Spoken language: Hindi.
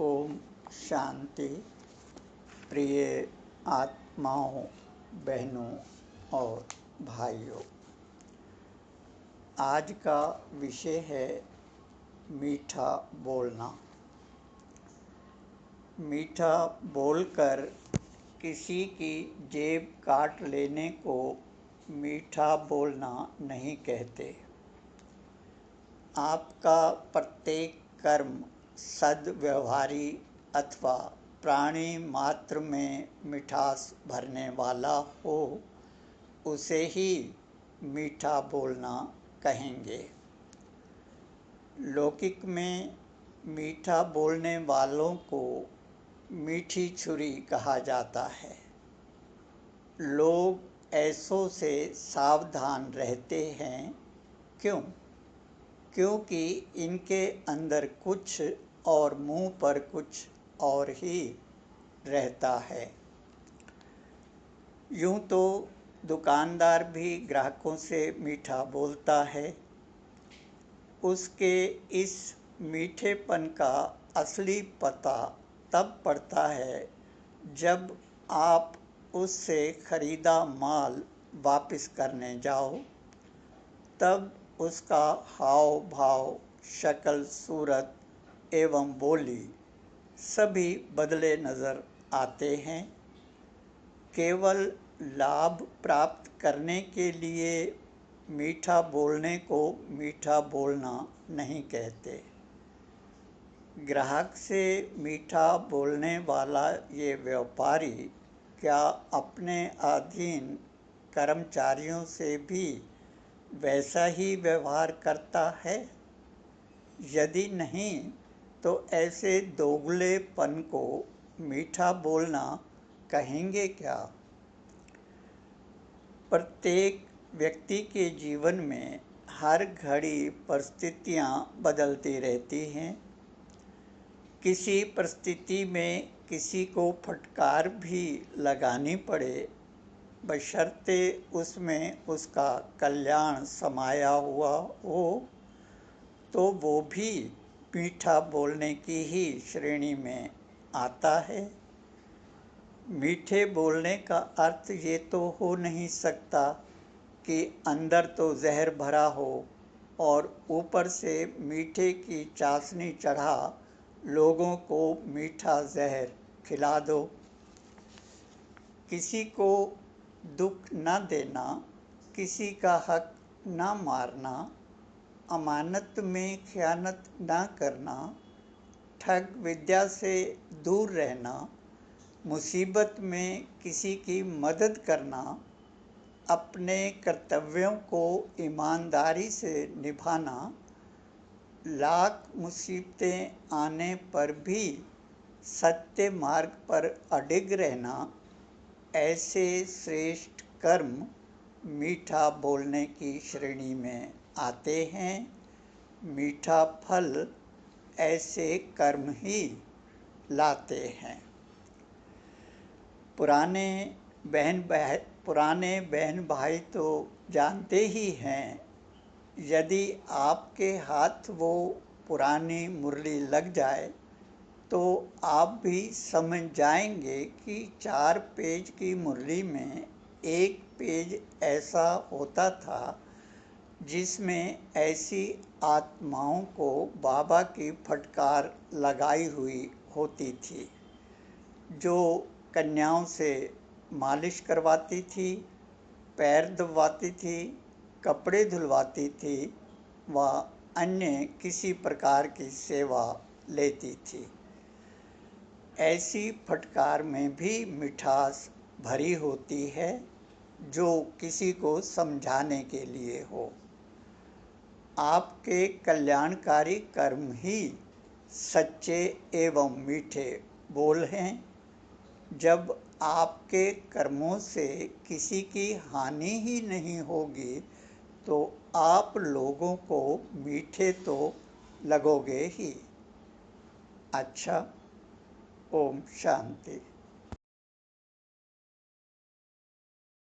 ओम शांति। प्रिय आत्माओं, बहनों और भाइयों, आज का विषय है मीठा बोलना। मीठा बोलकर किसी की जेब काट लेने को मीठा बोलना नहीं कहते। आपका प्रत्येक कर्म सद्व्यवहारी अथवा प्राणी मात्र में मिठास भरने वाला हो, उसे ही मीठा बोलना कहेंगे। लौकिक में मीठा बोलने वालों को मीठी छुरी कहा जाता है। लोग ऐसों से सावधान रहते हैं। क्यों? क्योंकि इनके अंदर कुछ और मुंह पर कुछ और ही रहता है। यूं तो दुकानदार भी ग्राहकों से मीठा बोलता है। उसके इस मीठेपन का असली पता तब पड़ता है जब आप उससे खरीदा माल वापस करने जाओ। तब उसका हाव भाव, शक्ल सूरत एवं बोली सभी बदले नज़र आते हैं। केवल लाभ प्राप्त करने के लिए मीठा बोलने को मीठा बोलना नहीं कहते। ग्राहक से मीठा बोलने वाला ये व्यापारी क्या अपने अधीन कर्मचारियों से भी वैसा ही व्यवहार करता है? यदि नहीं तो ऐसे दोगलेपन को मीठा बोलना कहेंगे क्या? प्रत्येक व्यक्ति के जीवन में हर घड़ी परिस्थितियां बदलती रहती हैं। किसी परिस्थिति में किसी को फटकार भी लगानी पड़े, बशर्ते उसमें उसका कल्याण समाया हुआ हो, तो वो भी मीठा बोलने की ही श्रेणी में आता है। मीठे बोलने का अर्थ ये तो हो नहीं सकता कि अंदर तो जहर भरा हो और ऊपर से मीठे की चाशनी चढ़ा लोगों को मीठा जहर खिला दो। किसी को दुख न देना, किसी का हक न मारना, अमानत में खयानत न करना, ठग विद्या से दूर रहना, मुसीबत में किसी की मदद करना, अपने कर्तव्यों को ईमानदारी से निभाना, लाख मुसीबतें आने पर भी सत्य मार्ग पर अडिग रहना, ऐसे श्रेष्ठ कर्म मीठा बोलने की श्रेणी में आते हैं। मीठा फल ऐसे कर्म ही लाते हैं। पुराने बहन भाई तो जानते ही हैं, यदि आपके हाथ वो पुरानी मुरली लग जाए तो आप भी समझ जाएंगे कि 4 पेज की मुरली में 1 पेज ऐसा होता था जिसमें ऐसी आत्माओं को बाबा की फटकार लगाई हुई होती थी, जो कन्याओं से मालिश करवाती थी, पैर दबाती थी, कपड़े धुलवाती थी व अन्य किसी प्रकार की सेवा लेती थी। ऐसी फटकार में भी मिठास भरी होती है, जो किसी को समझाने के लिए हो। आपके कल्याणकारी कर्म ही सच्चे एवं मीठे बोल हैं। जब आपके कर्मों से किसी की हानि ही नहीं होगी तो आप लोगों को मीठे तो लगोगे ही। अच्छा, ओम शांति।